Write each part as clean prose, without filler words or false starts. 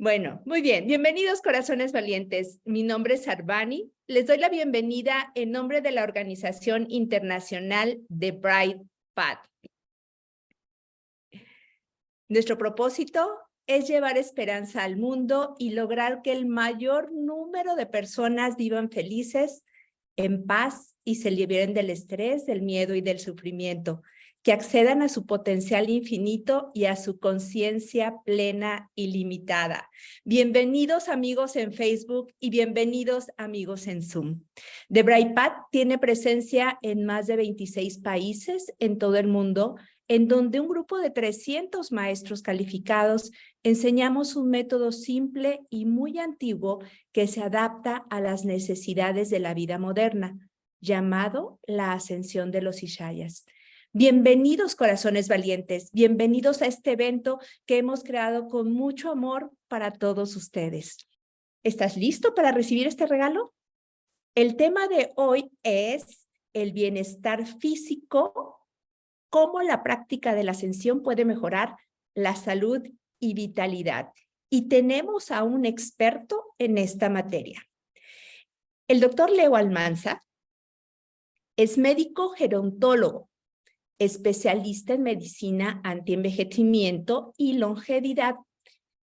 Bueno, muy bien. Bienvenidos, corazones valientes. Mi nombre es Arbani. Les doy la bienvenida en nombre de la Organización Internacional de Bright Path. Nuestro propósito es llevar esperanza al mundo y lograr que el mayor número de personas vivan felices, en paz y se liberen del estrés, del miedo y del sufrimiento, que accedan a su potencial infinito y a su conciencia plena y limitada. Bienvenidos amigos en Facebook y bienvenidos amigos en Zoom. The Bright Path tiene presencia en más de 26 países en todo el mundo, en donde un grupo de 300 maestros calificados enseñamos un método simple y muy antiguo que se adapta a las necesidades de la vida moderna, llamado la ascensión de los Ishayas. Bienvenidos, corazones valientes, bienvenidos a este evento que hemos creado con mucho amor para todos ustedes. ¿Estás listo para recibir este regalo? El tema de hoy es el bienestar físico, cómo la práctica de la ascensión puede mejorar la salud y vitalidad. Y tenemos a un experto en esta materia. El doctor Leo Almanza es médico gerontólogo, especialista en medicina antienvejecimiento y longevidad,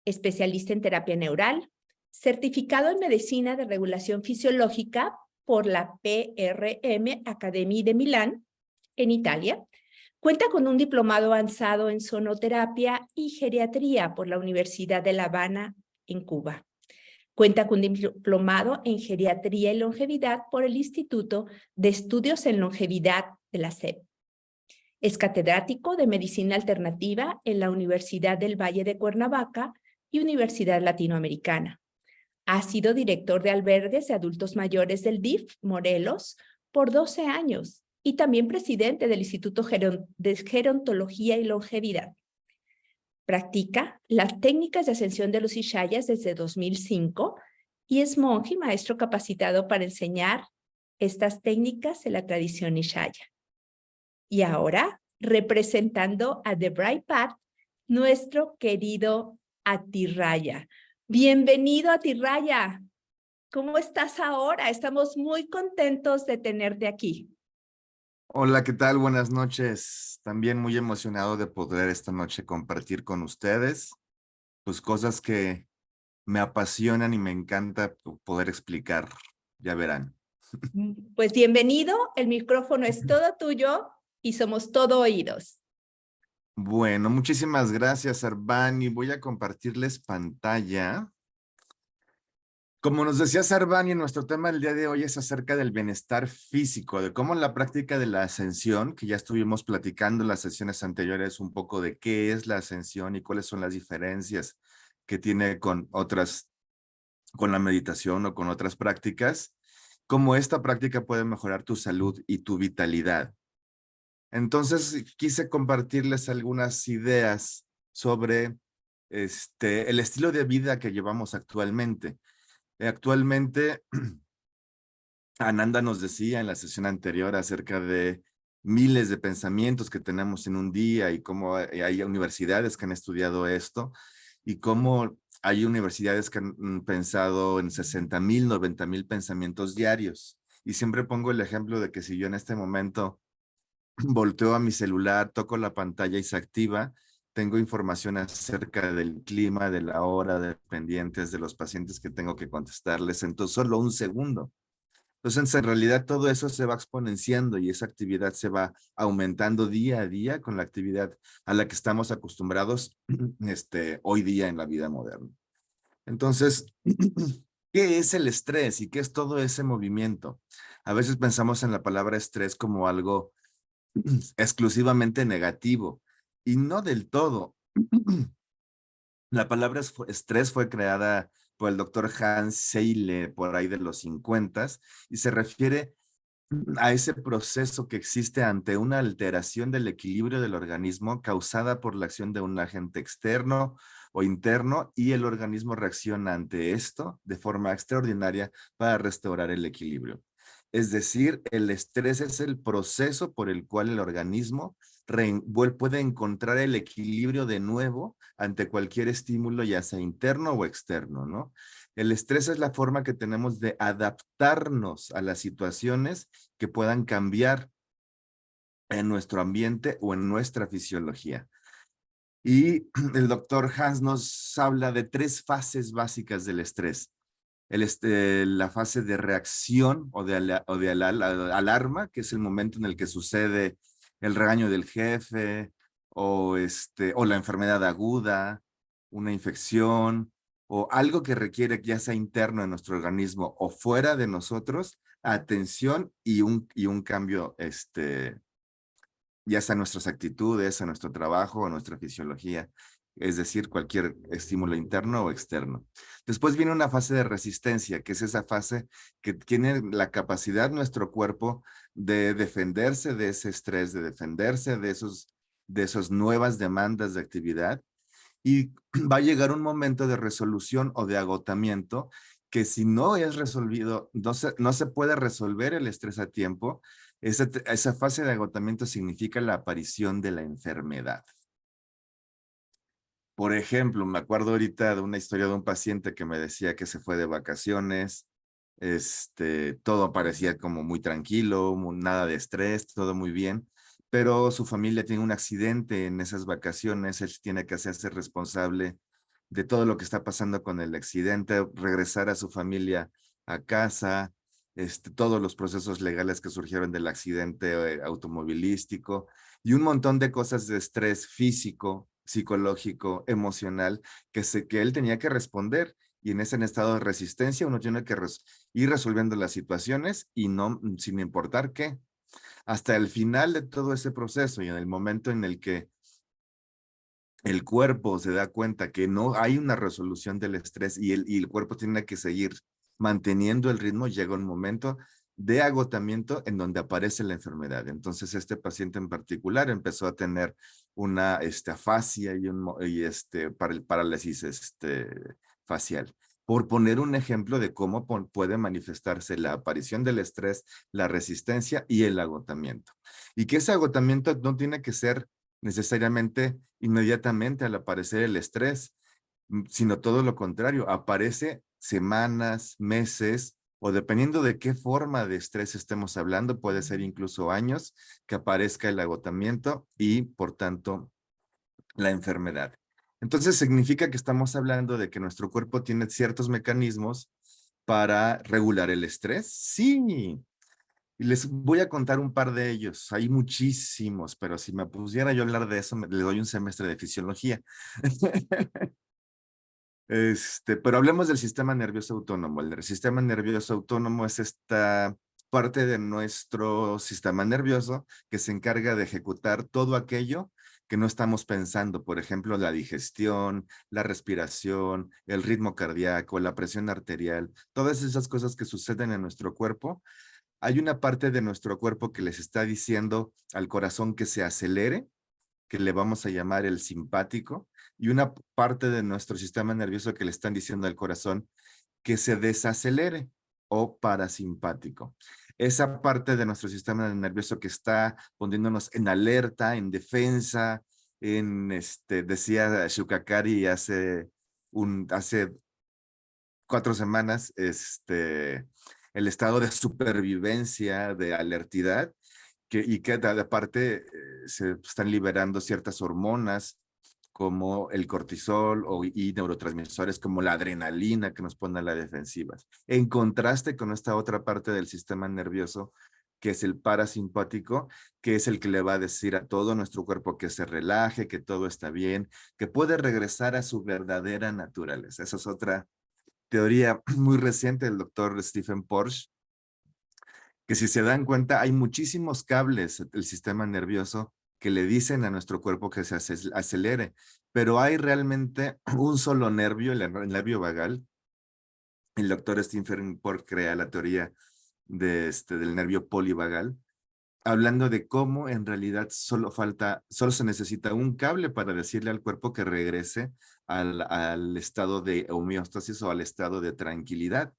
especialista en terapia neural, certificado en medicina de regulación fisiológica por la PRM Academy de Milán, en Italia. Cuenta con un diplomado avanzado en sonoterapia y geriatría por la Universidad de La Habana, en Cuba. Cuenta con un diplomado en geriatría y longevidad por el Instituto de Estudios en Longevidad de la SEP. Es catedrático de Medicina Alternativa en la Universidad del Valle de Cuernavaca y Universidad Latinoamericana. Ha sido director de albergues de adultos mayores del DIF Morelos por 12 años y también presidente del Instituto de Gerontología y Longevidad. Practica las técnicas de ascensión de los Ishayas desde 2005 y es monje y maestro capacitado para enseñar estas técnicas de la tradición Ishaya. Y ahora, representando a The Bright Path, nuestro querido Atirraya. Bienvenido, Atirraya. ¿Cómo estás ahora? Estamos muy contentos de tenerte aquí. Hola, ¿qué tal? Buenas noches. También muy emocionado de poder esta noche compartir con ustedes, pues cosas que me apasionan y me encanta poder explicar. Ya verán. Pues bienvenido, el micrófono es todo tuyo y somos todo oídos. Bueno, muchísimas gracias, Arbani. Voy a compartirles pantalla. Como nos decía Arbani, nuestro tema del día de hoy es acerca del bienestar físico, de cómo en la práctica de la ascensión, que ya estuvimos platicando en las sesiones anteriores un poco de qué es la ascensión y cuáles son las diferencias que tiene con otras, con la meditación o con otras prácticas, cómo esta práctica puede mejorar tu salud y tu vitalidad. Entonces, quise compartirles algunas ideas sobre el estilo de vida que llevamos actualmente. Actualmente, Ananda nos decía en la sesión anterior acerca de miles de pensamientos que tenemos en un día y cómo hay universidades que han estudiado esto y cómo hay universidades que han pensado en 60,000, 90,000 pensamientos diarios. Y siempre pongo el ejemplo de que si yo en este momento volteo a mi celular, toco la pantalla y se activa, tengo información acerca del clima, de la hora, de pendientes, de los pacientes que tengo que contestarles en solo un segundo. Entonces, en realidad, todo eso se va exponenciando y esa actividad se va aumentando día a día con la actividad a la que estamos acostumbrados hoy día en la vida moderna. Entonces, ¿qué es el estrés y qué es todo ese movimiento? A veces pensamos en la palabra estrés como algo exclusivamente negativo y no del todo. La palabra estrés fue creada por el doctor Hans Seyle por ahí de los 50 y se refiere a ese proceso que existe ante una alteración del equilibrio del organismo causada por la acción de un agente externo o interno y el organismo reacciona ante esto de forma extraordinaria para restaurar el equilibrio. Es decir, el estrés es el proceso por el cual el organismo puede encontrar el equilibrio de nuevo ante cualquier estímulo, ya sea interno o externo, ¿no? El estrés es la forma que tenemos de adaptarnos a las situaciones que puedan cambiar en nuestro ambiente o en nuestra fisiología. Y el doctor Hans nos habla de 3 fases básicas del estrés. La fase de reacción o de alarma, que es el momento en el que sucede el regaño del jefe o la enfermedad aguda, una infección o algo que requiere ya sea interno en nuestro organismo o fuera de nosotros, atención y un cambio ya sea nuestras actitudes, a nuestro trabajo, a nuestra fisiología, es decir, cualquier estímulo interno o externo. Después viene una fase de resistencia, que es esa fase que tiene la capacidad nuestro cuerpo de defenderse de ese estrés, de defenderse de esas nuevas demandas de actividad, y va a llegar un momento de resolución o de agotamiento que si no es resolvido, no se puede resolver el estrés a tiempo. Esa fase de agotamiento significa la aparición de la enfermedad. Por ejemplo, me acuerdo ahorita de una historia de un paciente que me decía que se fue de vacaciones, todo parecía como muy tranquilo, nada de estrés, todo muy bien, pero su familia tiene un accidente en esas vacaciones, él tiene que hacerse responsable de todo lo que está pasando con el accidente, regresar a su familia a casa, todos los procesos legales que surgieron del accidente automovilístico y un montón de cosas de estrés físico, psicológico, emocional, que él tenía que responder. Y en ese estado de resistencia uno tiene que ir resolviendo las situaciones y no, sin importar qué. Hasta el final de todo ese proceso y en el momento en el que el cuerpo se da cuenta que no hay una resolución del estrés y el cuerpo tiene que seguir manteniendo el ritmo, llega un momento de agotamiento en donde aparece la enfermedad. Entonces, este paciente en particular empezó a tener una afasia parálisis facial. Por poner un ejemplo de cómo puede manifestarse la aparición del estrés, la resistencia y el agotamiento. Y que ese agotamiento no tiene que ser necesariamente inmediatamente al aparecer el estrés, sino todo lo contrario, aparece semanas, meses, o dependiendo de qué forma de estrés estemos hablando, puede ser incluso años que aparezca el agotamiento y, por tanto, la enfermedad. Entonces, significa que estamos hablando de que nuestro cuerpo tiene ciertos mecanismos para regular el estrés. Sí, y les voy a contar un par de ellos. Hay muchísimos, pero si me pusiera yo a hablar de eso, le doy un semestre de fisiología. Pero hablemos del sistema nervioso autónomo. El sistema nervioso autónomo es esta parte de nuestro sistema nervioso que se encarga de ejecutar todo aquello que no estamos pensando. Por ejemplo, la digestión, la respiración, el ritmo cardíaco, la presión arterial, todas esas cosas que suceden en nuestro cuerpo. Hay una parte de nuestro cuerpo que les está diciendo al corazón que se acelere, que le vamos a llamar el simpático, y una parte de nuestro sistema nervioso que le están diciendo al corazón que se desacelere o parasimpático. Esa parte de nuestro sistema nervioso que está poniéndonos en alerta, en defensa, decía Shukakari hace 4 semanas, el estado de supervivencia, de alertidad, y que aparte se están liberando ciertas hormonas como el cortisol y neurotransmisores como la adrenalina que nos pone a la defensiva. En contraste con esta otra parte del sistema nervioso, que es el parasimpático, que es el que le va a decir a todo nuestro cuerpo que se relaje, que todo está bien, que puede regresar a su verdadera naturaleza. Esa es otra teoría muy reciente del doctor Stephen Porsche, que si se dan cuenta hay muchísimos cables del sistema nervioso que le dicen a nuestro cuerpo que se acelere, pero hay realmente un solo nervio, el nervio vagal. El doctor Stephen Porsche crea la teoría del nervio polivagal, hablando de cómo en realidad solo se necesita un cable para decirle al cuerpo que regrese al estado de homeostasis o al estado de tranquilidad.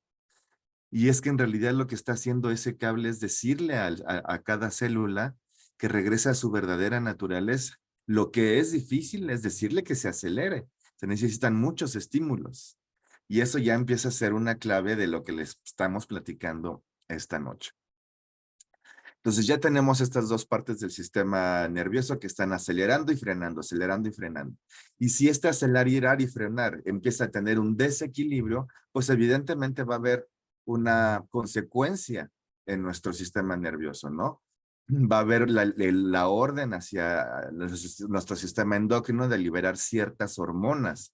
Y es que en realidad lo que está haciendo ese cable es decirle a cada célula que regrese a su verdadera naturaleza. Lo que es difícil es decirle que se acelere. Se necesitan muchos estímulos. Y eso ya empieza a ser una clave de lo que les estamos platicando esta noche. Entonces ya tenemos estas dos partes del sistema nervioso que están acelerando y frenando, acelerando y frenando. Y si este acelerar y frenar empieza a tener un desequilibrio, pues evidentemente va a haber una consecuencia en nuestro sistema nervioso, ¿no? Va a haber la orden hacia nuestro sistema endocrino de liberar ciertas hormonas.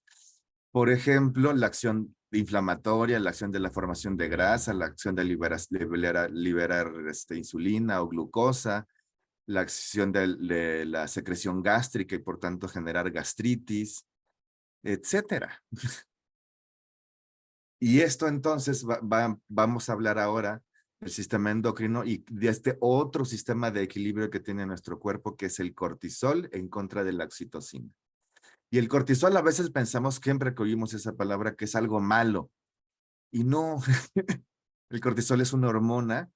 Por ejemplo, la acción inflamatoria, la acción de la formación de grasa, la acción de liberar insulina o glucosa, la acción de la secreción gástrica y por tanto generar gastritis, etcétera. Y esto entonces vamos a hablar ahora del sistema endocrino y de este otro sistema de equilibrio que tiene nuestro cuerpo, que es el cortisol en contra de la oxitocina. Y el cortisol a veces pensamos, siempre que oímos esa palabra, que es algo malo. Y no, el cortisol es una hormona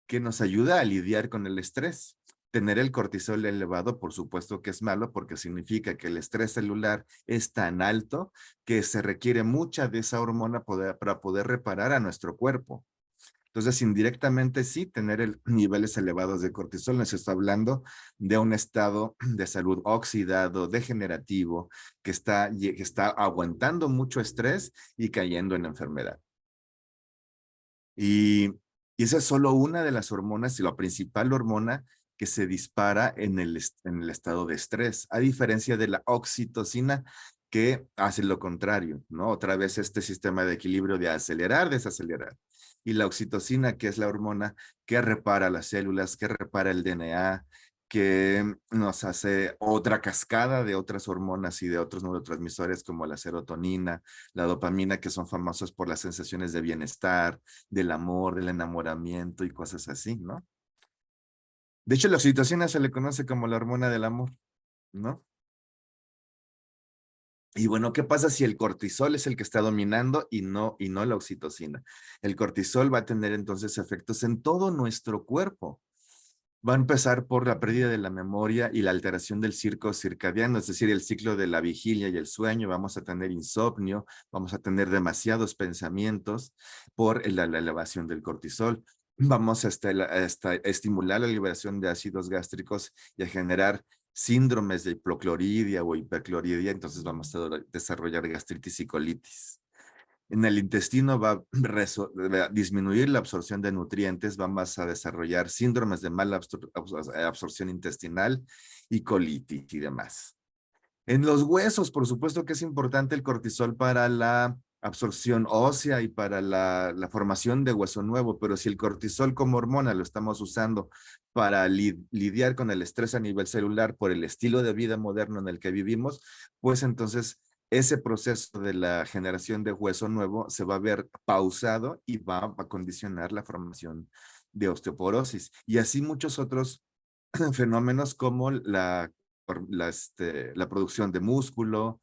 que nos ayuda a lidiar con el estrés. Tener el cortisol elevado, por supuesto que es malo, porque significa que el estrés celular es tan alto que se requiere mucha de esa hormona para poder reparar a nuestro cuerpo. Entonces, indirectamente sí, tener niveles elevados de cortisol nos está hablando de un estado de salud oxidado, degenerativo, que está aguantando mucho estrés y cayendo en enfermedad. Y esa es solo una de las hormonas y la principal hormona que se dispara en el estado de estrés, a diferencia de la oxitocina que hace lo contrario, ¿no? Otra vez este sistema de equilibrio de acelerar, desacelerar. Y la oxitocina, que es la hormona que repara las células, que repara el DNA, que nos hace otra cascada de otras hormonas y de otros neurotransmisores como la serotonina, la dopamina, que son famosos por las sensaciones de bienestar, del amor, del enamoramiento y cosas así, ¿no? De hecho, la oxitocina se le conoce como la hormona del amor, ¿no? Y bueno, ¿qué pasa si el cortisol es el que está dominando y no la oxitocina? El cortisol va a tener entonces efectos en todo nuestro cuerpo. Va a empezar por la pérdida de la memoria y la alteración del ciclo circadiano, es decir, el ciclo de la vigilia y el sueño. Vamos a tener insomnio, vamos a tener demasiados pensamientos por la elevación del cortisol. Vamos a estimular la liberación de ácidos gástricos y a generar síndromes de hipocloridia o hipercloridia, entonces vamos a desarrollar gastritis y colitis. En el intestino va a disminuir la absorción de nutrientes, vamos a desarrollar síndromes de mala absorción intestinal y colitis y demás. En los huesos, por supuesto que es importante el cortisol para la absorción ósea y para la formación de hueso nuevo, pero si el cortisol como hormona lo estamos usando para lidiar con el estrés a nivel celular por el estilo de vida moderno en el que vivimos, pues entonces ese proceso de la generación de hueso nuevo se va a ver pausado y va a condicionar la formación de osteoporosis. Y así muchos otros fenómenos como la producción de músculo,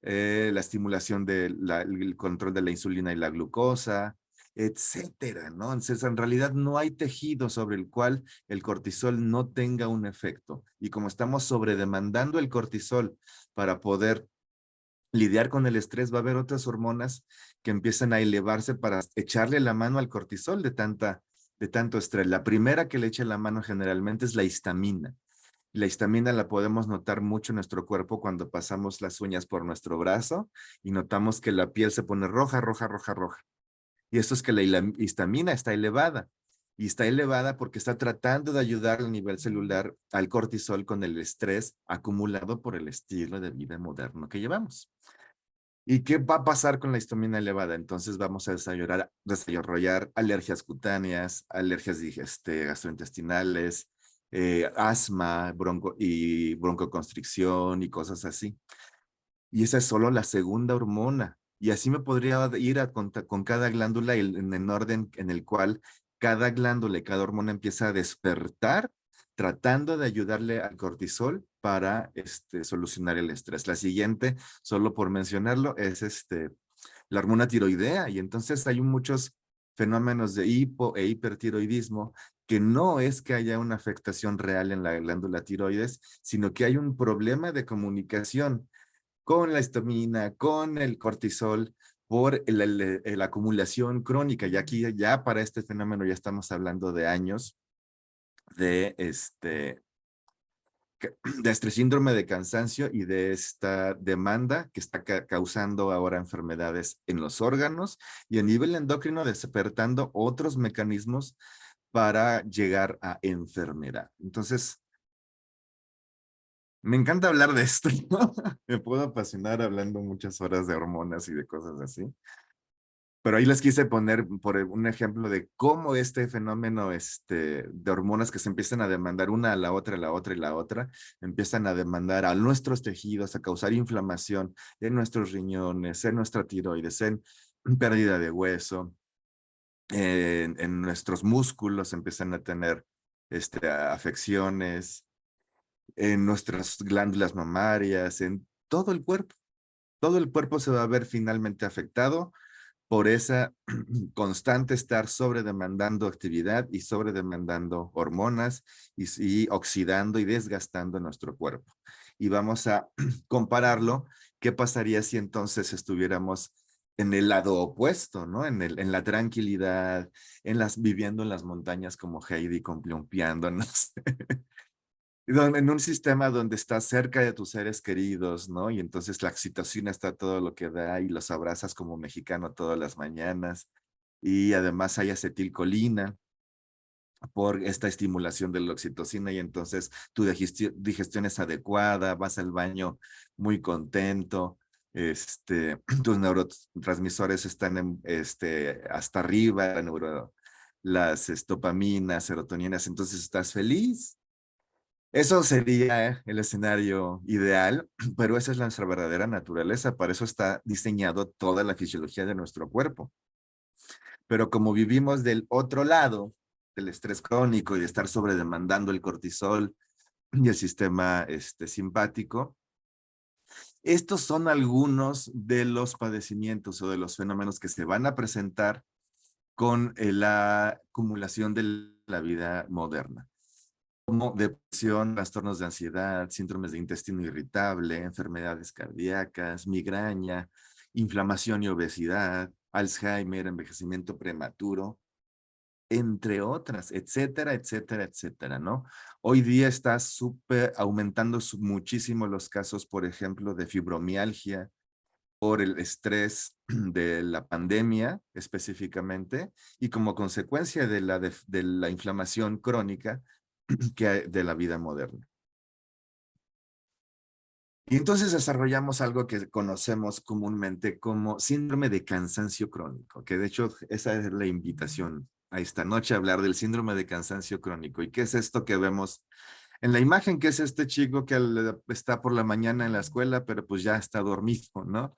la estimulación del control de la insulina y la glucosa, etcétera, ¿no? Entonces, en realidad no hay tejido sobre el cual el cortisol no tenga un efecto. Y como estamos sobredemandando el cortisol para poder lidiar con el estrés, va a haber otras hormonas que empiezan a elevarse para echarle la mano al cortisol de tanto estrés. La primera que le echa la mano generalmente es la histamina. La histamina la podemos notar mucho en nuestro cuerpo cuando pasamos las uñas por nuestro brazo y notamos que la piel se pone roja, roja, roja, roja. Y esto es que la histamina está elevada. Y está elevada porque está tratando de ayudar a nivel celular al cortisol con el estrés acumulado por el estilo de vida moderno que llevamos. ¿Y qué va a pasar con la histamina elevada? Entonces vamos a desarrollar alergias cutáneas, alergias gastrointestinales, asma, broncoconstricción y cosas así. Y esa es solo la segunda hormona. Y así me podría ir con cada glándula en el orden en el cual cada glándula y cada hormona empieza a despertar tratando de ayudarle al cortisol para solucionar el estrés. La siguiente, solo por mencionarlo, es la hormona tiroidea. Y entonces hay muchos fenómenos de hipo e hipertiroidismo, que no es que haya una afectación real en la glándula tiroides, sino que hay un problema de comunicación con la histamina, con el cortisol, por la acumulación crónica. Y aquí ya para este fenómeno ya estamos hablando de años de de este síndrome de cansancio y de esta demanda que está causando ahora enfermedades en los órganos y a nivel endocrino, despertando otros mecanismos para llegar a enfermedad. Entonces, me encanta hablar de esto, ¿no? Me puedo apasionar hablando muchas horas de hormonas y de cosas así. Pero ahí les quise poner por un ejemplo de cómo este fenómeno de hormonas que se empiezan a demandar una a la otra, la otra y la otra, empiezan a demandar a nuestros tejidos, a causar inflamación en nuestros riñones, en nuestra tiroides, en pérdida de hueso, en nuestros músculos empiezan a tener afecciones, en nuestras glándulas mamarias, en todo el cuerpo. Todo el cuerpo se va a ver finalmente afectado por esa constante estar sobredemandando actividad y sobredemandando hormonas y oxidando y desgastando nuestro cuerpo. Y vamos a compararlo, ¿qué pasaría si entonces estuviéramos en el lado opuesto, ¿no? En la tranquilidad, viviendo en las montañas como Heidi, columpiándonos, en un sistema donde estás cerca de tus seres queridos, ¿no? Y entonces la oxitocina está todo lo que da y los abrazas como mexicano todas las mañanas. Y además hay acetilcolina por esta estimulación de la oxitocina y entonces tu digestión es adecuada, vas al baño muy contento, tus neurotransmisores están hasta arriba, las dopaminas, serotoninas, entonces estás feliz. Eso sería el escenario ideal, pero esa es nuestra verdadera naturaleza. Para eso está diseñado toda la fisiología de nuestro cuerpo. Pero como vivimos del otro lado, del estrés crónico y de estar sobredemandando el cortisol y el sistema simpático, estos son algunos de los padecimientos o de los fenómenos que se van a presentar con la acumulación de la vida moderna, como depresión, trastornos de ansiedad, síndromes de intestino irritable, enfermedades cardíacas, migraña, inflamación y obesidad, Alzheimer, envejecimiento prematuro, entre otras, etcétera, etcétera, etcétera, ¿no? Hoy día está aumentando muchísimo los casos, por ejemplo, de fibromialgia por el estrés de la pandemia específicamente y como consecuencia de la inflamación crónica de la vida moderna. Y entonces desarrollamos algo que conocemos comúnmente como síndrome de cansancio crónico, que de hecho esa es la invitación a esta noche, a hablar del síndrome de cansancio crónico. ¿Y qué es esto que vemos en la imagen? Que es este chico que está por la mañana en la escuela, pero pues ya está dormido, ¿no?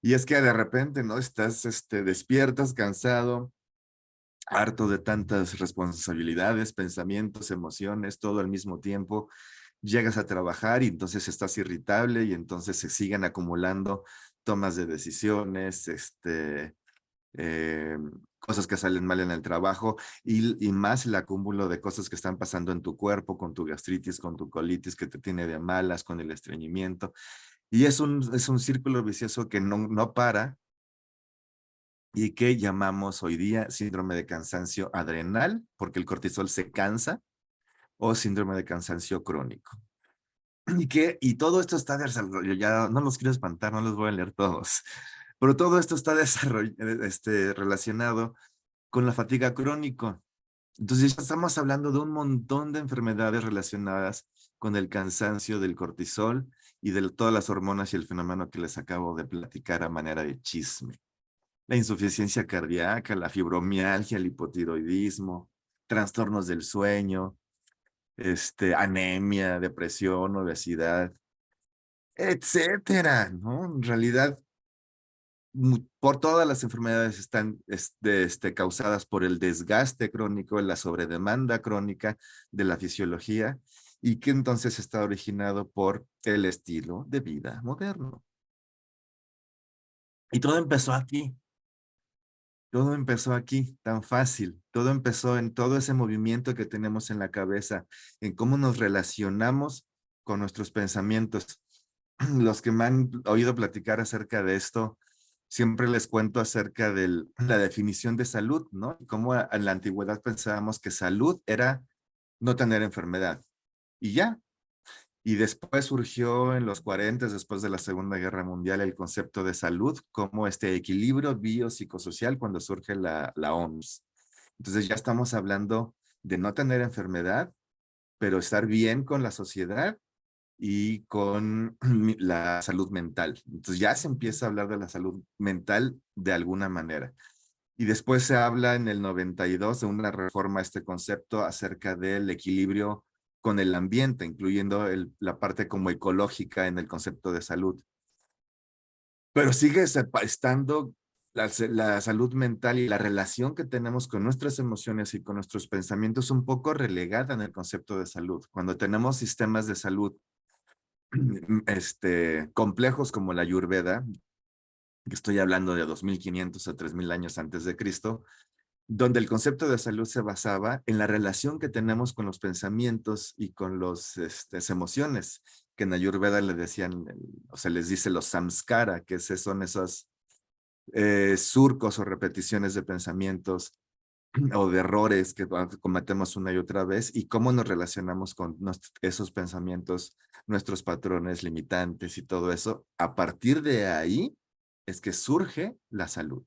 Y es que de repente, ¿no? Estás, despiertas, cansado, harto de tantas responsabilidades, pensamientos, emociones, todo al mismo tiempo. Llegas a trabajar y entonces estás irritable y entonces se siguen acumulando tomas de decisiones, eh, cosas que salen mal en el trabajo y más el acúmulo de cosas que están pasando en tu cuerpo, con tu gastritis, con tu colitis que te tiene de malas, con el estreñimiento. Y es un círculo vicioso que no para y que llamamos hoy día síndrome de cansancio adrenal, porque el cortisol se cansa, o síndrome de cansancio crónico. Y todo esto está desarrollado, ya no los quiero espantar, no los voy a leer todos, pero todo esto está relacionado con la fatiga crónica. Entonces ya estamos hablando de un montón de enfermedades relacionadas con el cansancio del cortisol y de todas las hormonas y el fenómeno que les acabo de platicar a manera de chisme. La insuficiencia cardíaca, la fibromialgia, el hipotiroidismo, trastornos del sueño, anemia, depresión, obesidad, etcétera, ¿no? En realidad, por todas las enfermedades están causadas por el desgaste crónico, la sobredemanda crónica de la fisiología y que entonces está originado por el estilo de vida moderno. Y todo empezó aquí. Todo empezó aquí, tan fácil. Todo empezó en todo ese movimiento que tenemos en la cabeza, en cómo nos relacionamos con nuestros pensamientos. Los que me han oído platicar acerca de esto, siempre les cuento acerca de la definición de salud, ¿no? Cómo en la antigüedad pensábamos que salud era no tener enfermedad. Y ya. Y después surgió en los 40, después de la Segunda Guerra Mundial, el concepto de salud como este equilibrio biopsicosocial cuando surge la OMS. Entonces ya estamos hablando de no tener enfermedad, pero estar bien con la sociedad y con la salud mental. Entonces ya se empieza a hablar de la salud mental de alguna manera. Y después se habla en el 92 de una reforma a este concepto acerca del equilibrio con el ambiente, incluyendo la parte como ecológica en el concepto de salud. Pero sigue estando la salud mental y la relación que tenemos con nuestras emociones y con nuestros pensamientos un poco relegada en el concepto de salud. Cuando tenemos sistemas de salud complejos como la Ayurveda, que estoy hablando de 2500 a 3000 años antes de Cristo, donde el concepto de salud se basaba en la relación que tenemos con los pensamientos y con las emociones, que en Ayurveda le decían, o se les dice los samskara, que son esos surcos o repeticiones de pensamientos o de errores que cometemos una y otra vez y cómo nos relacionamos con esos pensamientos, nuestros patrones limitantes y todo eso. A partir de ahí es que surge la salud.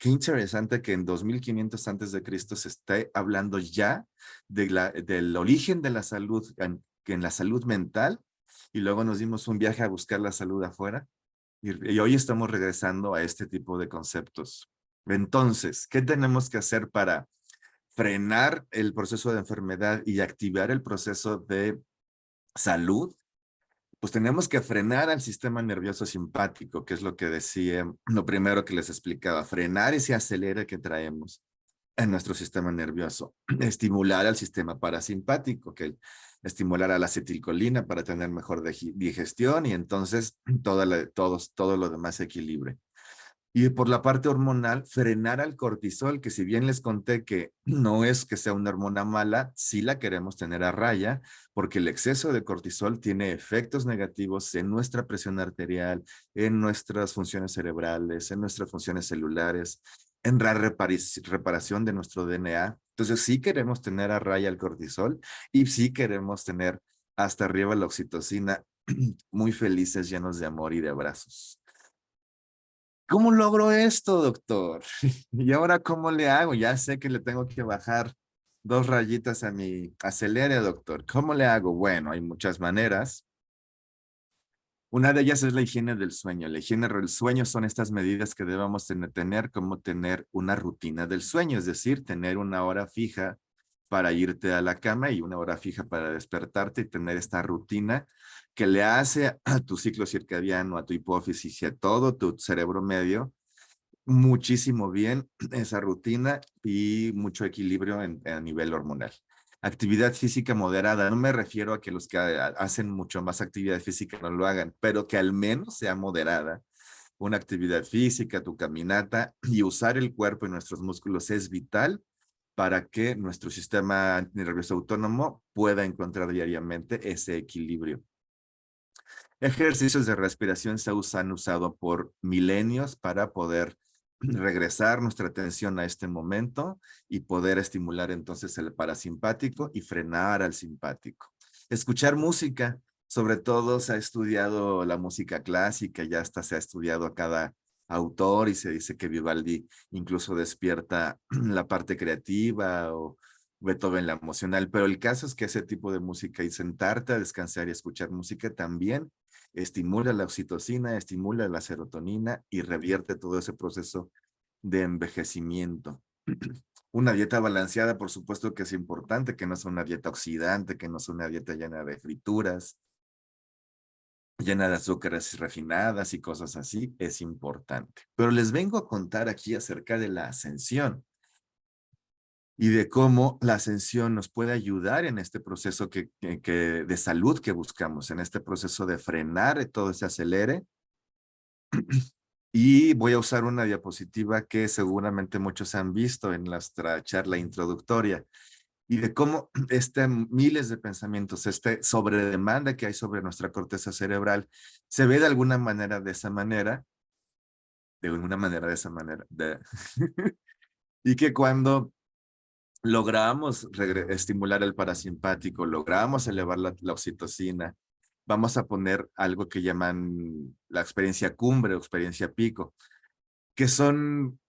Qué interesante que en 2500 antes de Cristo se esté hablando ya del origen de la salud, en la salud mental, y luego nos dimos un viaje a buscar la salud afuera, y hoy estamos regresando a este tipo de conceptos. Entonces, ¿qué tenemos que hacer para frenar el proceso de enfermedad y activar el proceso de salud? Pues tenemos que frenar al sistema nervioso simpático, que es lo que decía, lo primero que les explicaba, frenar ese acelere que traemos en nuestro sistema nervioso, estimular al sistema parasimpático, que estimular a la acetilcolina para tener mejor digestión y entonces todo lo demás se equilibre. Y por la parte hormonal, frenar al cortisol, que si bien les conté que no es que sea una hormona mala, sí la queremos tener a raya, porque el exceso de cortisol tiene efectos negativos en nuestra presión arterial, en nuestras funciones cerebrales, en nuestras funciones celulares, en la reparación de nuestro DNA. Entonces sí queremos tener a raya el cortisol y sí queremos tener hasta arriba la oxitocina, muy felices, llenos de amor y de abrazos. ¿Cómo logro esto, doctor? ¿Y ahora cómo le hago? Ya sé que le tengo que bajar 2 rayitas a mi acelere, doctor. ¿Cómo le hago? Bueno, hay muchas maneras. Una de ellas es la higiene del sueño. La higiene del sueño son estas medidas que debemos tener, como tener una rutina del sueño, es decir, tener una hora fija para irte a la cama y una hora fija para despertarte y tener esta rutina que le hace a tu ciclo circadiano, a tu hipófisis y a todo tu cerebro medio muchísimo bien esa rutina y mucho equilibrio a nivel hormonal. Actividad física moderada, no me refiero a que los que hacen mucho más actividad física no lo hagan, pero que al menos sea moderada. Una actividad física, tu caminata y usar el cuerpo y nuestros músculos es vital para que nuestro sistema nervioso autónomo pueda encontrar diariamente ese equilibrio. Ejercicios de respiración se han usado por milenios para poder regresar nuestra atención a este momento y poder estimular entonces el parasimpático y frenar al simpático. Escuchar música, sobre todo se ha estudiado la música clásica, ya hasta se ha estudiado a cada autor y se dice que Vivaldi incluso despierta la parte creativa o Beethoven la emocional, pero el caso es que ese tipo de música y sentarte a descansar y escuchar música también estimula la oxitocina, estimula la serotonina y revierte todo ese proceso de envejecimiento. Una dieta balanceada, por supuesto que es importante, que no sea una dieta oxidante, que no sea una dieta llena de frituras, llena de azúcares refinadas y cosas así, es importante. Pero les vengo a contar aquí acerca de la ascensión y de cómo la ascensión nos puede ayudar en este proceso de salud que buscamos, en este proceso de frenar todo ese acelere Y voy a usar una diapositiva que seguramente muchos han visto en nuestra charla introductoria y de cómo miles de pensamientos, sobredemanda que hay sobre nuestra corteza cerebral, se ve de alguna manera de esa manera, y que cuando logramos estimular el parasimpático, logramos elevar la oxitocina, vamos a poner algo que llaman la experiencia cumbre o experiencia pico, que son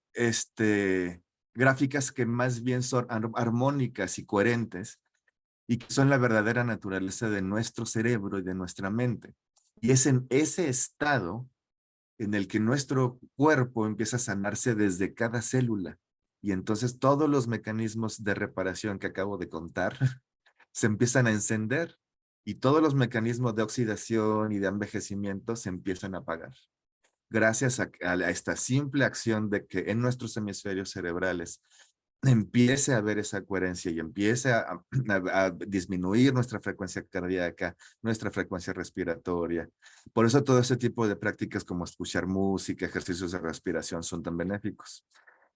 gráficas que más bien son armónicas y coherentes y que son la verdadera naturaleza de nuestro cerebro y de nuestra mente. Y es en ese estado en el que nuestro cuerpo empieza a sanarse desde cada célula. Y entonces todos los mecanismos de reparación que acabo de contar se empiezan a encender y todos los mecanismos de oxidación y de envejecimiento se empiezan a apagar. Gracias a esta simple acción de que en nuestros hemisferios cerebrales empiece a haber esa coherencia y empiece a disminuir nuestra frecuencia cardíaca, nuestra frecuencia respiratoria. Por eso todo ese tipo de prácticas como escuchar música, ejercicios de respiración son tan benéficos.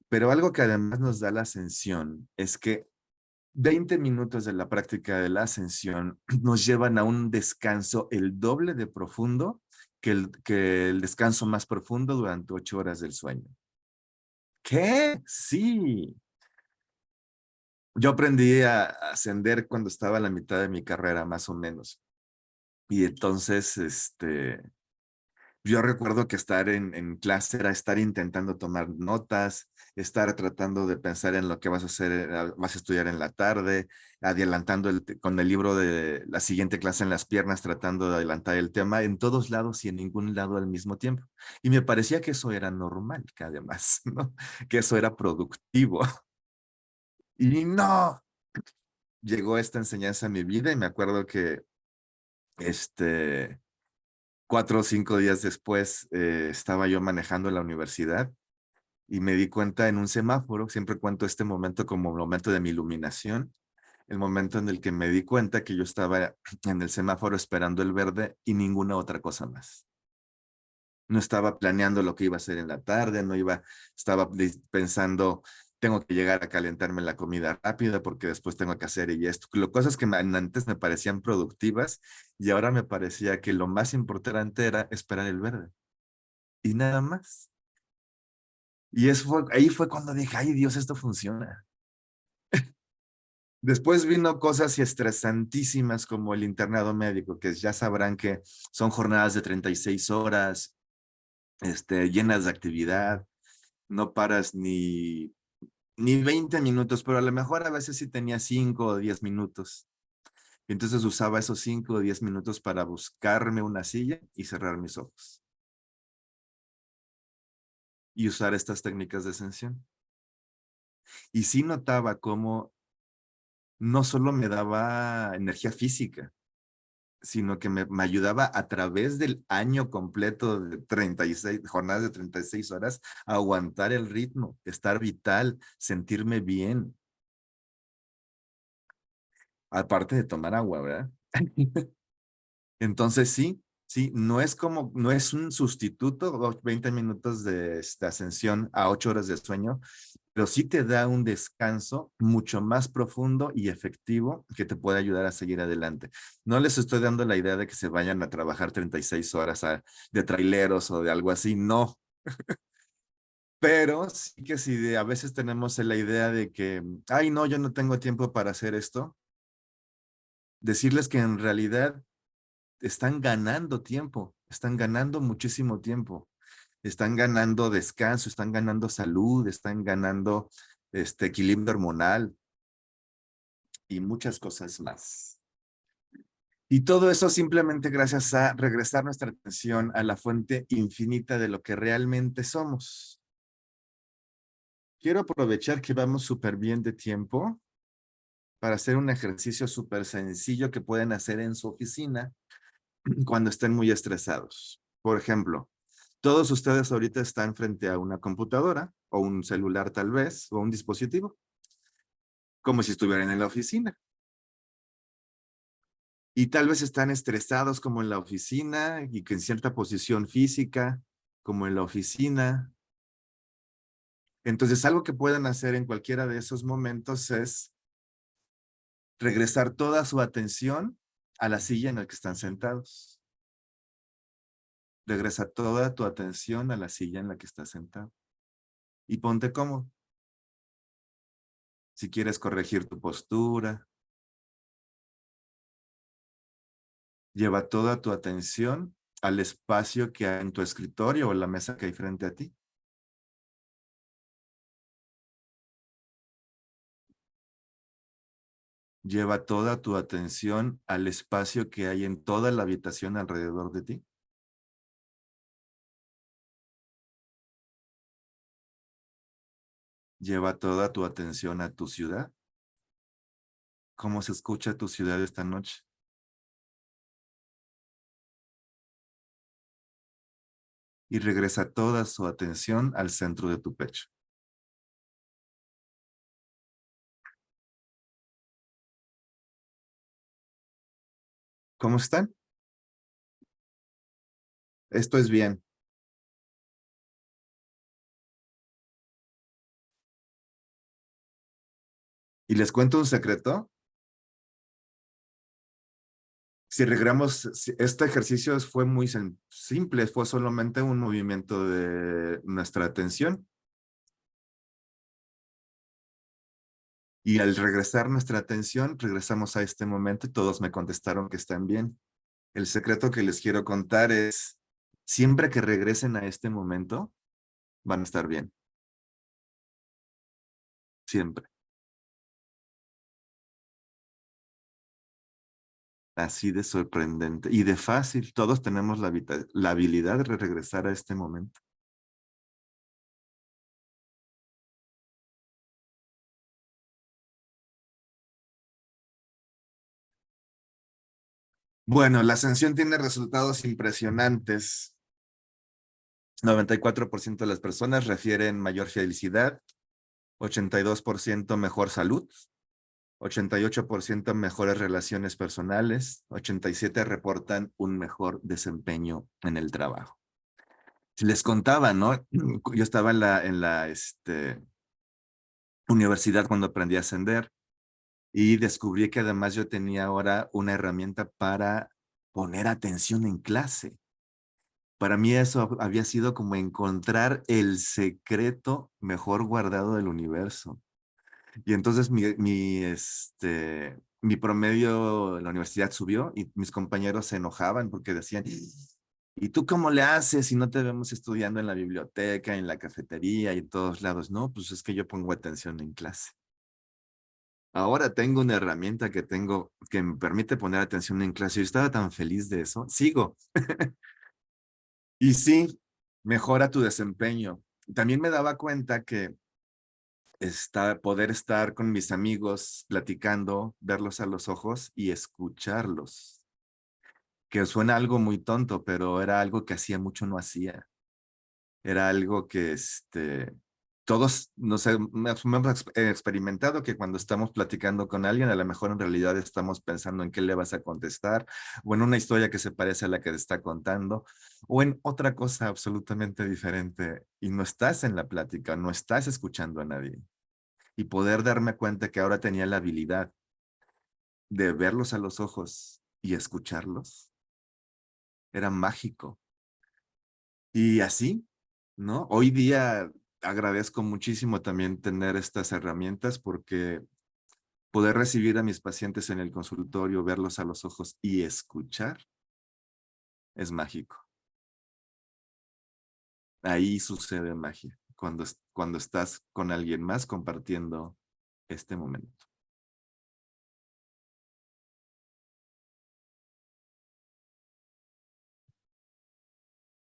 Pero algo que además nos da la ascensión es que 20 minutos de la práctica de la ascensión nos llevan a un descanso el doble de profundo que el descanso más profundo durante 8 horas del sueño. ¿Qué? Sí. Yo aprendí a ascender cuando estaba a la mitad de mi carrera, más o menos. Y entonces, yo recuerdo que estar en clase era estar intentando tomar notas, estar tratando de pensar en lo que vas a hacer, vas a estudiar en la tarde, adelantando con el libro de la siguiente clase en las piernas, tratando de adelantar el tema en todos lados y en ningún lado al mismo tiempo. Y me parecía que eso era normal, que además, ¿no? Que eso era productivo. Y no, llegó esta enseñanza a mi vida y me acuerdo que, este, 4 o 5 días después estaba yo manejando la universidad y me di cuenta en un semáforo, siempre cuento este momento como el momento de mi iluminación, el momento en el que me di cuenta que yo estaba en el semáforo esperando el verde y ninguna otra cosa más. No estaba planeando lo que iba a hacer en la tarde, estaba pensando, tengo que llegar a calentarme la comida rápida porque después tengo que hacer y esto. Cosas que antes me parecían productivas y ahora me parecía que lo más importante era esperar el verde y nada más. Y ahí fue cuando dije, ay Dios, esto funciona. Después vino cosas estresantísimas como el internado médico, que ya sabrán que son jornadas de 36 horas, llenas de actividad, no paras ni 20 minutos, pero a lo mejor a veces sí tenía 5 o 10 minutos. Y entonces usaba esos 5 o 10 minutos para buscarme una silla y cerrar mis ojos. Y usar estas técnicas de ascensión. Y sí notaba cómo no solo me daba energía física, sino que me ayudaba a través del año completo de 36, jornadas de 36 horas, a aguantar el ritmo, estar vital, sentirme bien. Aparte de tomar agua, ¿verdad? Entonces sí, no es un sustituto, 20 minutos de esta ascensión a 8 horas de sueño, pero sí te da un descanso mucho más profundo y efectivo que te puede ayudar a seguir adelante. No les estoy dando la idea de que se vayan a trabajar 36 horas de traileros o de algo así, no. Pero sí que si a veces tenemos la idea de que, ay, no, yo no tengo tiempo para hacer esto, decirles que en realidad están ganando tiempo, están ganando muchísimo tiempo, están ganando descanso, están ganando salud, están ganando equilibrio hormonal y muchas cosas más. Y todo eso simplemente gracias a regresar nuestra atención a la fuente infinita de lo que realmente somos. Quiero aprovechar que vamos súper bien de tiempo para hacer un ejercicio súper sencillo que pueden hacer en su oficina cuando estén muy estresados. Por ejemplo, todos ustedes ahorita están frente a una computadora o un celular tal vez o un dispositivo, como si estuvieran en la oficina. Y tal vez están estresados como en la oficina y que en cierta posición física. como en la oficina. Entonces, algo que pueden hacer en cualquiera de esos momentos es regresar toda su atención a la silla en la que están sentados. Regresa toda tu atención a la silla en la que estás sentado. Y ponte cómodo. Si quieres corregir tu postura, lleva toda tu atención al espacio que hay en tu escritorio o la mesa que hay frente a ti. Lleva toda tu atención al espacio que hay en toda la habitación alrededor de ti. Lleva toda tu atención a tu ciudad. ¿Cómo se escucha tu ciudad esta noche? Y regresa toda su atención al centro de tu pecho. ¿Cómo están? Esto es bien. Y les cuento un secreto. Este ejercicio fue muy simple, fue solamente un movimiento de nuestra atención. Y al regresar nuestra atención, regresamos a este momento y todos me contestaron que están bien. El secreto que les quiero contar es, siempre que regresen a este momento, van a estar bien. Siempre. Así de sorprendente y de fácil. Todos tenemos la habilidad de regresar a este momento. Bueno, la ascensión tiene resultados impresionantes. 94% de las personas refieren mayor felicidad, 82% mejor salud, 88% mejores relaciones personales, 87% reportan un mejor desempeño en el trabajo. Si les contaba, ¿no? Yo estaba en la universidad cuando aprendí a ascender y descubrí que además yo tenía ahora una herramienta para poner atención en clase. Para mí eso había sido como encontrar el secreto mejor guardado del universo. Y entonces mi promedio en la universidad subió y mis compañeros se enojaban porque decían, ¿y tú cómo le haces si no te vemos estudiando en la biblioteca, en la cafetería y en todos lados? No, pues es que yo pongo atención en clase. Ahora tengo una herramienta que me permite poner atención en clase. Yo estaba tan feliz de eso. Sigo. Y sí, mejora tu desempeño. También me daba cuenta que poder estar con mis amigos platicando, verlos a los ojos y escucharlos. Que suena algo muy tonto, pero era algo que hacía mucho no hacía. Era algo que todos, no sé, hemos experimentado que cuando estamos platicando con alguien, a lo mejor en realidad estamos pensando en qué le vas a contestar, o en una historia que se parece a la que te está contando, o en otra cosa absolutamente diferente, y no estás en la plática, no estás escuchando a nadie. Y poder darme cuenta que ahora tenía la habilidad de verlos a los ojos y escucharlos, era mágico. Y así, ¿no? Hoy día agradezco muchísimo también tener estas herramientas porque poder recibir a mis pacientes en el consultorio, verlos a los ojos y escuchar es mágico. Ahí sucede magia, cuando estás con alguien más compartiendo este momento.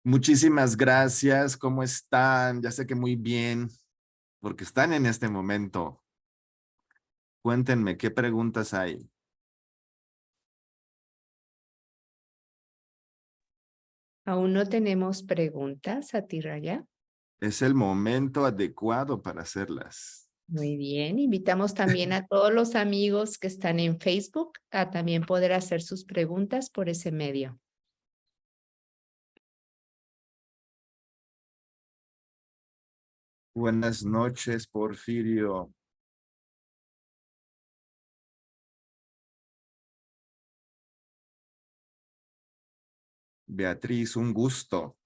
Muchísimas gracias. ¿Cómo están? Ya sé que muy bien, porque están en este momento. Cuéntenme, ¿qué preguntas hay? Aún no tenemos preguntas, Atiraya. Es el momento adecuado para hacerlas. Muy bien, invitamos también a todos los amigos que están en Facebook a también poder hacer sus preguntas por ese medio. Buenas noches, Porfirio. Beatriz, un gusto.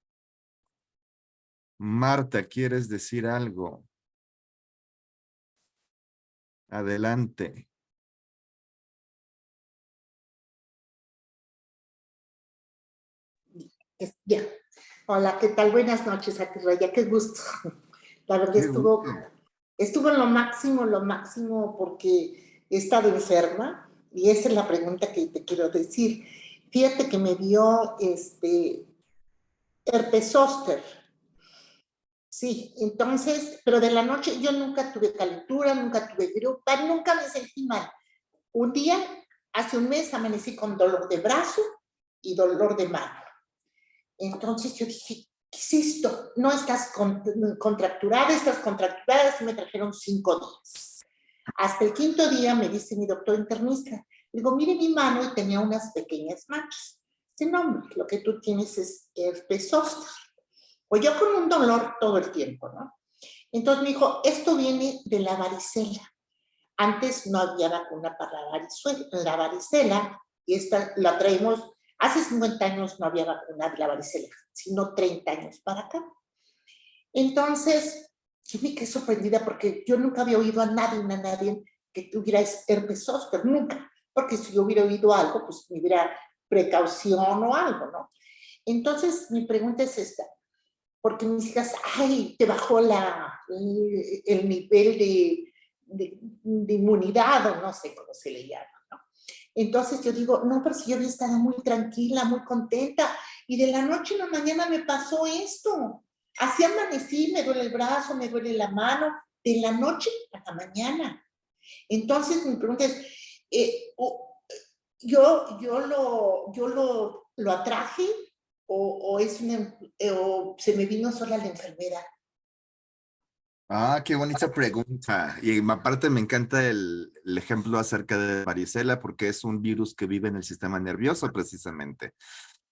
Marta, ¿quieres decir algo? Adelante. Ya. Hola, ¿qué tal? Buenas noches, Atirraya, qué gusto. La verdad Qué gusto. estuvo en lo máximo porque he estado enferma y esa es la pregunta que te quiero decir. Fíjate que me dio herpes zóster. Sí, entonces, pero de la noche yo nunca tuve calentura, nunca tuve gripa, nunca me sentí mal. Un día, hace un mes, amanecí con dolor de brazo y dolor de mano. Entonces yo dije, ¿qué es esto? No estás contracturada, estás contracturada, y me trajeron 5 días. Hasta el 5.º día me dice mi doctor internista, digo, mire mi mano y tenía unas pequeñas manchas. Dice, no, hombre, lo que tú tienes es herpes zóster. Pues yo con un dolor todo el tiempo, ¿no? Entonces me dijo, esto viene de la varicela. Antes no había vacuna para la varicela y esta la traemos, hace 50 años no había vacuna de la varicela, sino 30 años para acá. Entonces, yo me quedé sorprendida porque yo nunca había oído a nadie que tuviera herpes zóster, nunca, porque si yo hubiera oído algo, pues me hubiera precaución o algo, ¿no? Entonces, mi pregunta es esta, porque mis hijas, ay, te bajó el nivel de inmunidad o no sé cómo se le llama, ¿no? Entonces yo digo, no, pero si yo había estado muy tranquila, muy contenta, y de la noche a la mañana me pasó esto. Así amanecí, me duele el brazo, me duele la mano, de la noche a la mañana. Entonces mi pregunta es, yo lo atraje o se me vino sola la enfermedad. Ah, qué bonita pregunta. Y aparte me encanta el ejemplo acerca de varicela porque es un virus que vive en el sistema nervioso precisamente.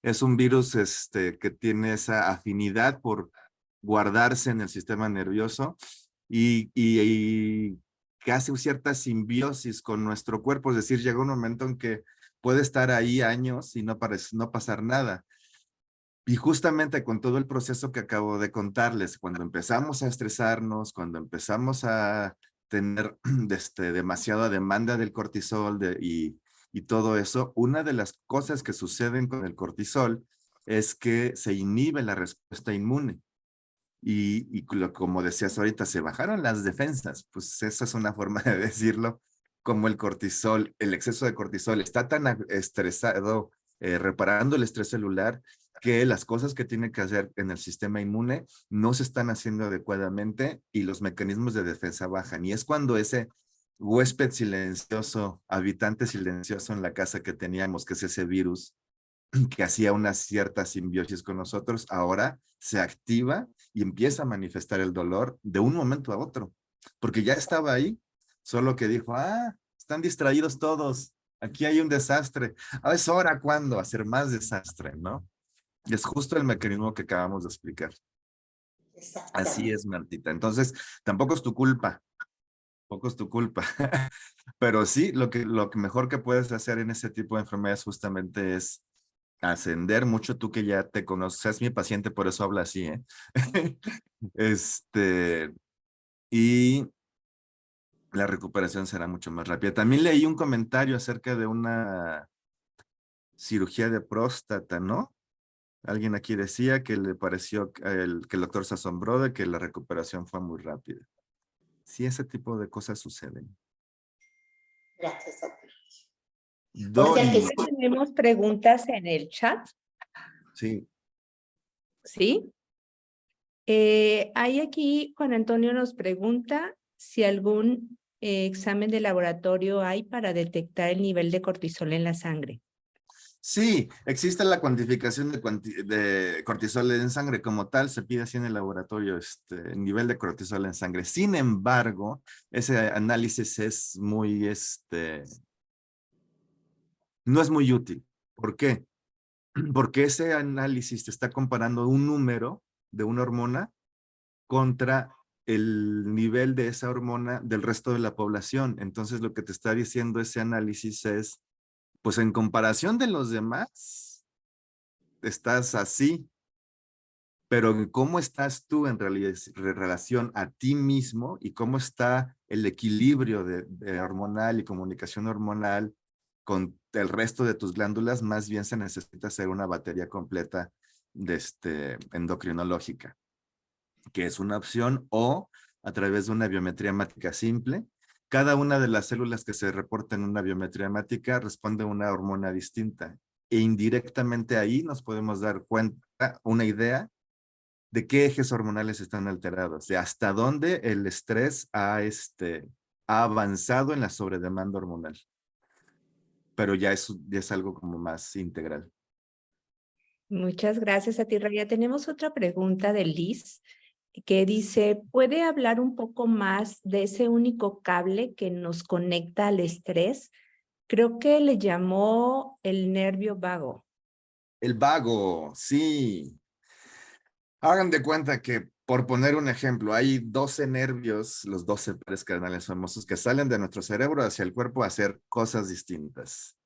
Es un virus que tiene esa afinidad por guardarse en el sistema nervioso y que hace cierta simbiosis con nuestro cuerpo. Es decir, llega un momento en que puede estar ahí años y no pasar nada. Y justamente con todo el proceso que acabo de contarles, cuando empezamos a estresarnos, cuando empezamos a tener demasiada demanda del cortisol y todo eso, una de las cosas que suceden con el cortisol es que se inhibe la respuesta inmune. Como decías ahorita, se bajaron las defensas. Pues esa es una forma de decirlo, como el cortisol, el exceso de cortisol está tan estresado, reparando el estrés celular, que las cosas que tiene que hacer en el sistema inmune no se están haciendo adecuadamente y los mecanismos de defensa bajan. Y es cuando ese huésped silencioso, habitante silencioso en la casa que teníamos, que es ese virus, que hacía una cierta simbiosis con nosotros, ahora se activa y empieza a manifestar el dolor de un momento a otro, porque ya estaba ahí, solo que dijo, están distraídos todos, aquí hay un desastre, es hora cuando hacer más desastre, ¿no? Y es justo el mecanismo que acabamos de explicar. Así Exactamente. es, Martita. Entonces, tampoco es tu culpa, tampoco es tu culpa. Pero sí, lo que mejor que puedes hacer en ese tipo de enfermedades justamente es ascender mucho, tú que ya te conoces, es mi paciente, por eso habla así, ¿eh? Este, y la recuperación será mucho más rápida. También leí un comentario acerca de una cirugía de próstata, ¿no? Alguien aquí decía que le pareció que el doctor se asombró de que la recuperación fue muy rápida. Sí, ese tipo de cosas suceden. Gracias a ti. O sea que Dori, sí. Tenemos preguntas en el chat, sí. ¿sí? Hay aquí, Juan Antonio nos pregunta si algún examen de laboratorio hay para detectar el nivel de cortisol en la sangre. Sí, existe la cuantificación de cortisol en sangre como tal, se pide así en el laboratorio, el nivel de cortisol en sangre. Sin embargo, ese análisis es no es muy útil. ¿Por qué? Porque ese análisis te está comparando un número de una hormona contra el nivel de esa hormona del resto de la población. Entonces, lo que te está diciendo ese análisis es, pues en comparación de los demás, estás así, pero cómo estás tú en realidad, relación a ti mismo y cómo está el equilibrio de hormonal y comunicación hormonal con el resto de tus glándulas, más bien se necesita hacer una batería completa de endocrinológica, que es una opción, o a través de una biometría hemática simple. Cada una de las células que se reportan en una biometría hemática responde a una hormona distinta, e indirectamente ahí nos podemos dar cuenta, una idea de qué ejes hormonales están alterados, de hasta dónde el estrés ha avanzado en la sobredemanda hormonal. Pero ya es algo como más integral. Muchas gracias a ti, Raya. Tenemos otra pregunta de Liz que dice, ¿puede hablar un poco más de ese único cable que nos conecta al estrés? Creo que le llamó el nervio vago. El vago, sí. Hagan de cuenta que, por poner un ejemplo, hay 12 nervios, los 12 pares cardinales famosos, que salen de nuestro cerebro hacia el cuerpo a hacer cosas distintas.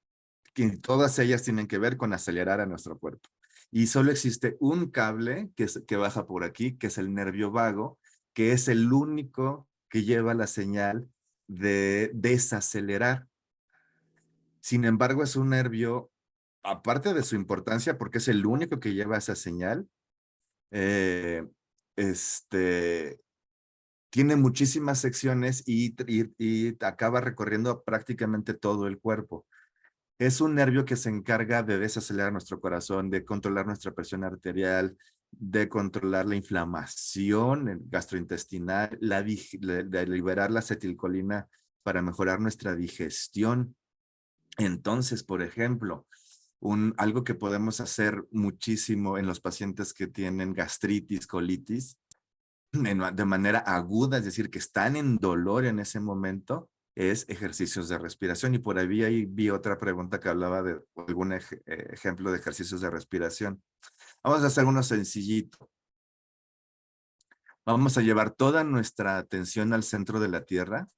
Que todas ellas tienen que ver con acelerar a nuestro cuerpo. Y solo existe un cable que baja por aquí, que es el nervio vago, que es el único que lleva la señal de desacelerar. Sin embargo, es un nervio, aparte de su importancia, porque es el único que lleva esa señal, eh, tiene muchísimas secciones y acaba recorriendo prácticamente todo el cuerpo. Es un nervio que se encarga de desacelerar nuestro corazón, de controlar nuestra presión arterial, de controlar la inflamación gastrointestinal, de liberar la acetilcolina para mejorar nuestra digestión. Entonces, por ejemplo, algo que podemos hacer muchísimo en los pacientes que tienen gastritis, colitis, de manera aguda, es decir, que están en dolor en ese momento, es ejercicios de respiración. Y por ahí vi otra pregunta que hablaba de algún ejemplo de ejercicios de respiración. Vamos a hacer uno sencillito. Vamos a llevar toda nuestra atención al centro de la Tierra.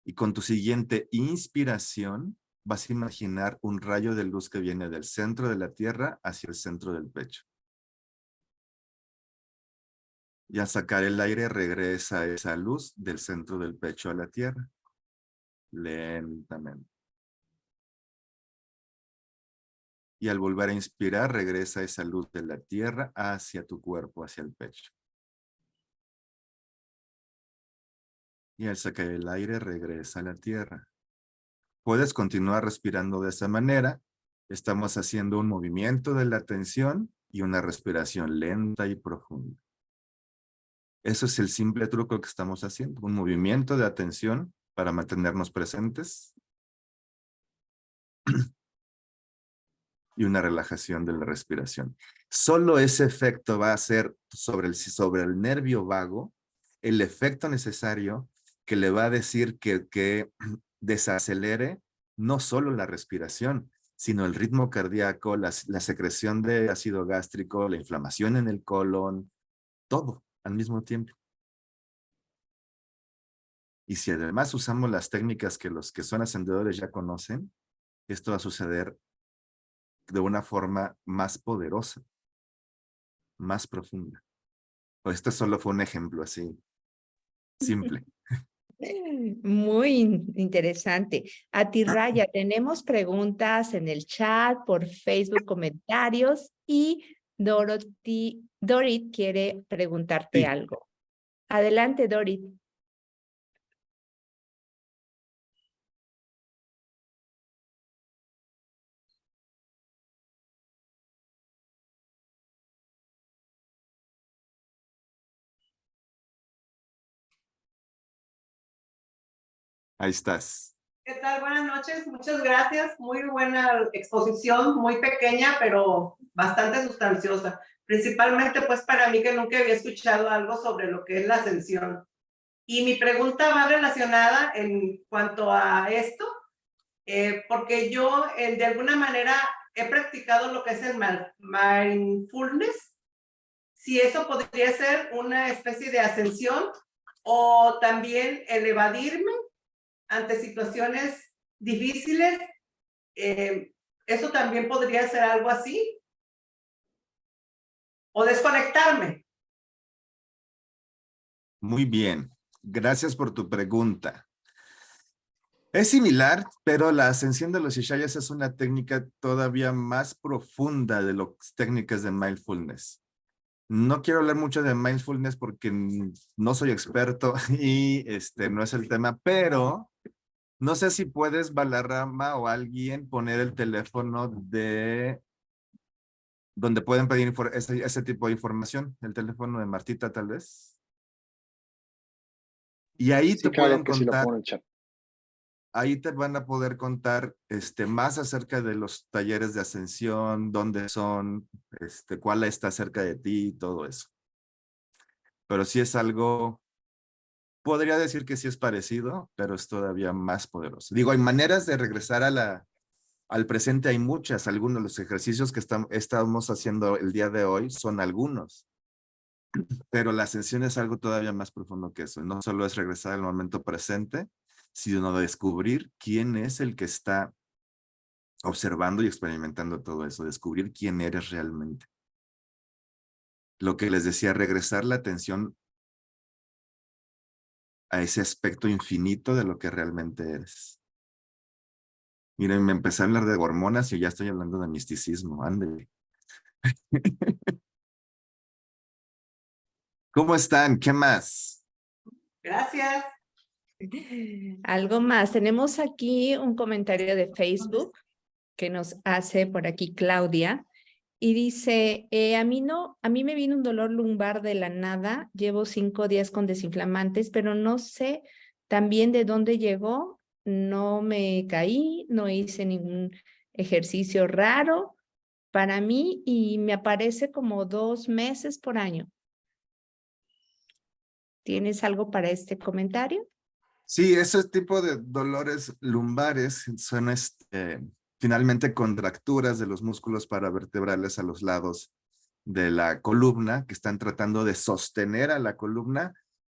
Y con tu siguiente inspiración, vas a imaginar un rayo de luz que viene del centro de la Tierra hacia el centro del pecho. Y al sacar el aire, regresa esa luz del centro del pecho a la tierra. Lentamente. Y al volver a inspirar, regresa esa luz de la tierra hacia tu cuerpo, hacia el pecho. Y al sacar el aire, regresa a la tierra. Puedes continuar respirando de esa manera. Estamos haciendo un movimiento de la atención y una respiración lenta y profunda. Eso es el simple truco que estamos haciendo. Un movimiento de atención para mantenernos presentes y una relajación de la respiración. Solo ese efecto va a ser sobre el nervio vago el efecto necesario que le va a decir que desacelere no solo la respiración, sino el ritmo cardíaco, la secreción de ácido gástrico, la inflamación en el colon, todo al mismo tiempo. Y si además usamos las técnicas que los que son ascendedores ya conocen, esto va a suceder de una forma más poderosa, más profunda. Este solo fue un ejemplo así, simple. Muy interesante. A ti, Raya, tenemos preguntas en el chat, por Facebook, comentarios, y Dorit quiere preguntarte Sí. algo. Adelante, Dorit. Ahí estás. ¿Qué tal? Buenas noches, muchas gracias. Muy buena exposición, muy pequeña, pero bastante sustanciosa. Principalmente, pues, para mí que nunca había escuchado algo sobre lo que es la ascensión. Y mi pregunta va relacionada en cuanto a esto, porque yo, de alguna manera, he practicado lo que es el mindfulness. si eso podría ser una especie de ascensión o también el evadirme ante situaciones difíciles. Eso también podría ser algo así. O desconectarme. Muy bien. Gracias por tu pregunta. Es similar, pero la ascensión de los Ishayas es una técnica todavía más profunda de las técnicas de mindfulness. No quiero hablar mucho de mindfulness porque no soy experto y no es el tema, pero no sé si puedes, Balarrama o alguien, poner el teléfono de donde pueden pedir ese tipo de información, el teléfono de Martita tal vez. Y ahí Sí, te claro pueden que sí lo contar. pongo en el chat. Ahí te van a poder contar más acerca de los talleres de ascensión, dónde son, cuál está cerca de ti y todo eso. Pero sí es algo, podría decir que sí es parecido, pero es todavía más poderoso. Digo, hay maneras de regresar al presente, hay muchas. Algunos de los ejercicios que estamos haciendo el día de hoy son algunos. Pero la ascensión es algo todavía más profundo que eso. No solo es regresar al momento presente, sino descubrir quién es el que está observando y experimentando todo eso, descubrir quién eres realmente. Lo que les decía, regresar la atención a ese aspecto infinito de lo que realmente eres. Miren, me empecé a hablar de hormonas y ya estoy hablando de misticismo, ándale. ¿Cómo están? ¿Qué más? Gracias. Algo más. Tenemos aquí un comentario de Facebook que nos hace por aquí Claudia y dice, a mí me vino un dolor lumbar de la nada, llevo 5 días con desinflamantes, pero no sé también de dónde llegó, no me caí, no hice ningún ejercicio raro para mí y me aparece como 2 meses por año. ¿Tienes algo para este comentario? Sí, ese tipo de dolores lumbares son finalmente contracturas de los músculos paravertebrales a los lados de la columna que están tratando de sostener a la columna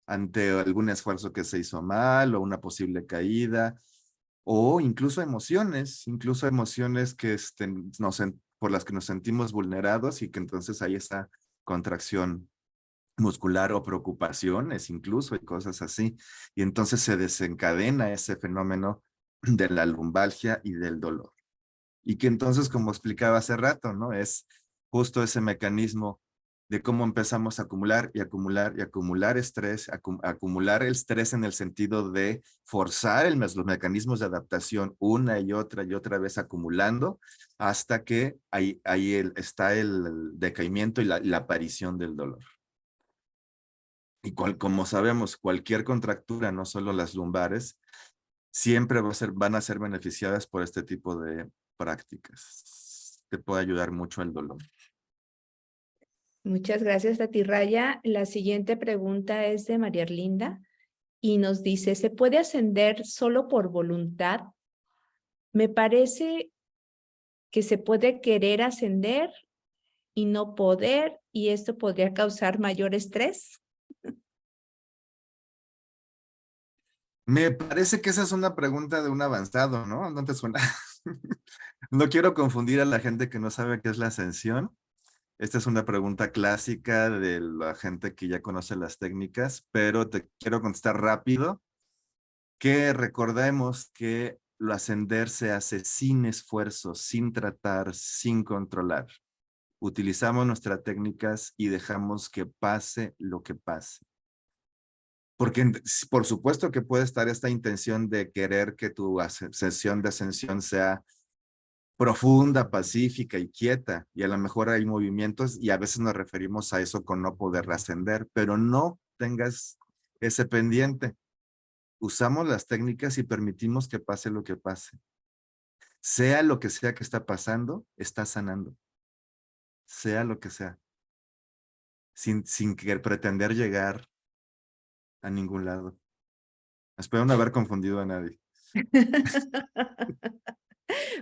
ante algún esfuerzo que se hizo mal o una posible caída o incluso emociones que por las que nos sentimos vulnerados y que entonces hay esa contracción muscular o preocupaciones incluso y cosas así. Y entonces se desencadena ese fenómeno de la lumbalgia y del dolor. Y que entonces, como explicaba hace rato, ¿no? Es justo ese mecanismo de cómo empezamos a acumular y acumular y acumular estrés, acumular el estrés en el sentido de forzar los mecanismos de adaptación una y otra vez acumulando hasta que ahí está el decaimiento y la aparición del dolor. Y como sabemos, cualquier contractura, no solo las lumbares, siempre van a ser beneficiadas por este tipo de prácticas. Te puede ayudar mucho el dolor. Muchas gracias, Tati Raya. La siguiente pregunta es de María Erlinda y nos dice, ¿se puede ascender solo por voluntad? Me parece que se puede querer ascender y no poder, y esto podría causar mayor estrés. Me parece que esa es una pregunta de un avanzado, ¿no? ¿No te suena? No quiero confundir a la gente que no sabe qué es la ascensión. Esta es una pregunta clásica de la gente que ya conoce las técnicas, pero te quiero contestar rápido que recordemos que lo ascender se hace sin esfuerzo, sin tratar, sin controlar. Utilizamos nuestras técnicas y dejamos que pase lo que pase. Porque por supuesto que puede estar esta intención de querer que tu sesión de ascensión sea profunda, pacífica y quieta, y a lo mejor hay movimientos y a veces nos referimos a eso con no poder ascender, pero no tengas ese pendiente. Usamos las técnicas y permitimos que pase lo que pase. Sea lo que sea que está pasando, está sanando. Sea lo que sea. Sin pretender llegar a ningún lado. Espero no haber confundido a nadie.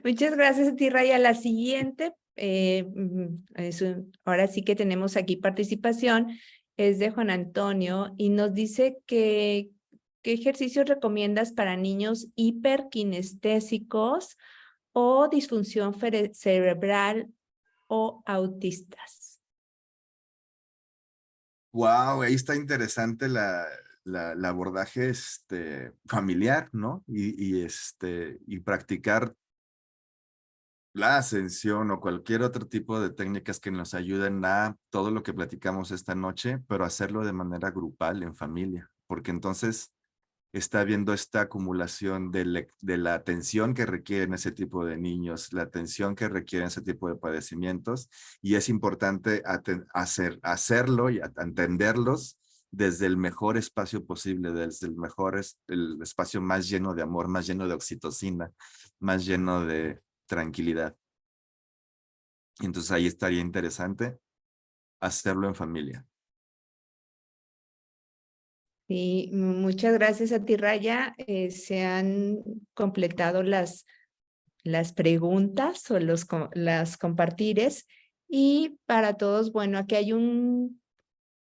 Muchas gracias, Tati Raya. La siguiente ahora sí que tenemos aquí participación, es de Juan Antonio y nos dice que ¿qué ejercicios recomiendas para niños hiperkinestésicos o disfunción cerebral o autistas? Wow, ahí está interesante el abordaje familiar, ¿no? Y practicar la ascensión o cualquier otro tipo de técnicas que nos ayuden a todo lo que platicamos esta noche, pero hacerlo de manera grupal, en familia, porque entonces está habiendo esta acumulación de la atención que requieren ese tipo de niños, la atención que requieren ese tipo de padecimientos, y es importante hacerlo y entenderlos desde el mejor espacio posible, desde el espacio más lleno de amor, más lleno de oxitocina, más lleno de tranquilidad. Y entonces ahí estaría interesante hacerlo en familia. Sí, muchas gracias a ti, Raya. Se han completado las preguntas o las compartires. Y para todos, bueno, aquí hay un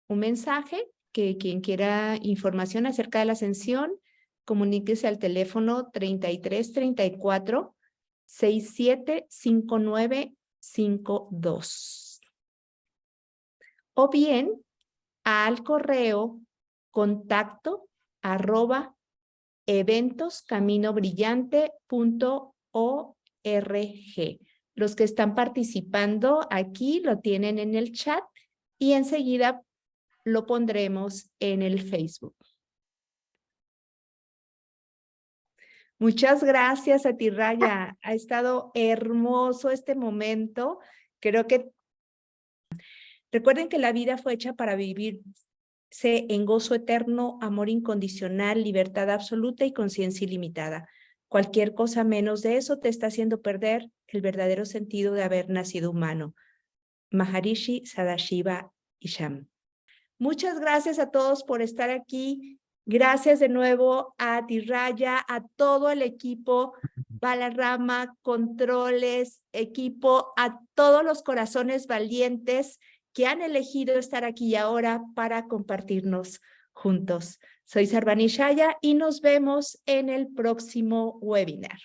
mensaje que quien quiera información acerca de la ascensión, comuníquese al teléfono 3334 675952. O bien al correo contacto@eventoscaminobrillante.org. Los que están participando aquí lo tienen en el chat y enseguida lo pondremos en el Facebook. Muchas gracias a ti, Raya. Ha estado hermoso este momento. Creo que recuerden que la vida fue hecha para vivirse en gozo eterno, amor incondicional, libertad absoluta y conciencia ilimitada. Cualquier cosa menos de eso te está haciendo perder el verdadero sentido de haber nacido humano. Maharishi Sadashiva Isham. Muchas gracias a todos por estar aquí. Gracias de nuevo a ti, Raya, a todo el equipo, Balarama, controles, equipo, a todos los corazones valientes que han elegido estar aquí y ahora para compartirnos juntos. Soy Sarvani Shaya y nos vemos en el próximo webinar.